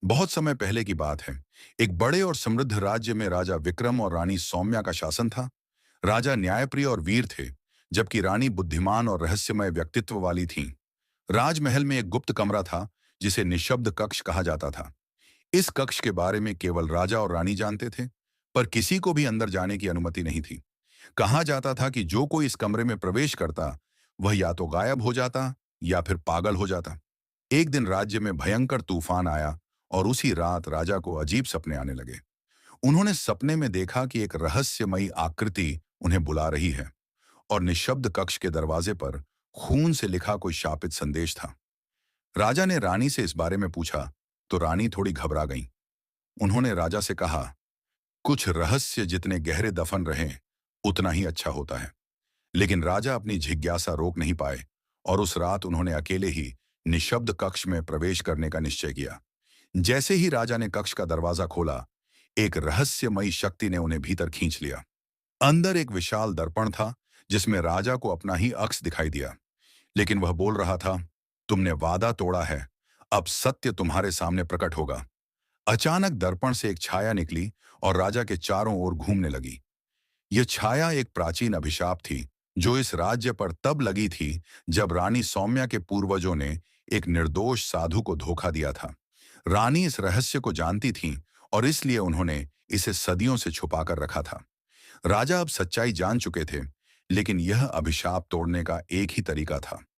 बहुत समय पहले की बात है। एक बड़े और समृद्ध राज्य में राजा विक्रम और रानी सौम्या का शासन था। राजा न्यायप्रिय और वीर थे, जबकि रानी बुद्धिमान और रहस्यमय व्यक्तित्व वाली थीं। राजमहल में एक गुप्त कमरा था, जिसे निशब्द कक्ष कहा जाता था। इस कक्ष के बारे में केवल राजा और रानी जानते थे, पर किसी को भी अंदर जाने की अनुमति नहीं थी। कहा जाता था कि जो कोई इस कमरे में प्रवेश करता, वह या तो गायब हो जाता या फिर पागल हो जाता। एक दिन राज्य में भयंकर तूफान आया और उसी रात राजा को अजीब सपने आने लगे। उन्होंने सपने में देखा कि एक रहस्यमयी आकृति उन्हें बुला रही है और निशब्द कक्ष के दरवाजे पर खून से लिखा कोई शापित संदेश था। राजा ने रानी से इस बारे में पूछा, तो रानी थोड़ी घबरा गई। उन्होंने राजा से कहा, कुछ रहस्य जितने गहरे दफन रहें, उतना ही अच्छा होता है। लेकिन राजा अपनी जिज्ञासा रोक नहीं पाए और उस रात उन्होंने अकेले ही निशब्द कक्ष में प्रवेश करने का निश्चय किया। जैसे ही राजा ने कक्ष का दरवाजा खोला, एक रहस्यमयी शक्ति ने उन्हें भीतर खींच लिया। अंदर एक विशाल दर्पण था, जिसमें राजा को अपना ही अक्स दिखाई दिया। लेकिन वह बोल रहा था, तुमने वादा तोड़ा है, अब सत्य तुम्हारे सामने प्रकट होगा। अचानक दर्पण से एक छाया निकली और राजा के चारों ओर घूमने लगी। यह छाया एक प्राचीन अभिशाप थी, जो इस राज्य पर तब लगी थी जब रानी सौम्या के पूर्वजों ने एक निर्दोष साधु को धोखा दिया था। रानी इस रहस्य को जानती थीं और इसलिए उन्होंने इसे सदियों से छुपाकर रखा था। राजा अब सच्चाई जान चुके थे, लेकिन यह अभिशाप तोड़ने का एक ही तरीका था।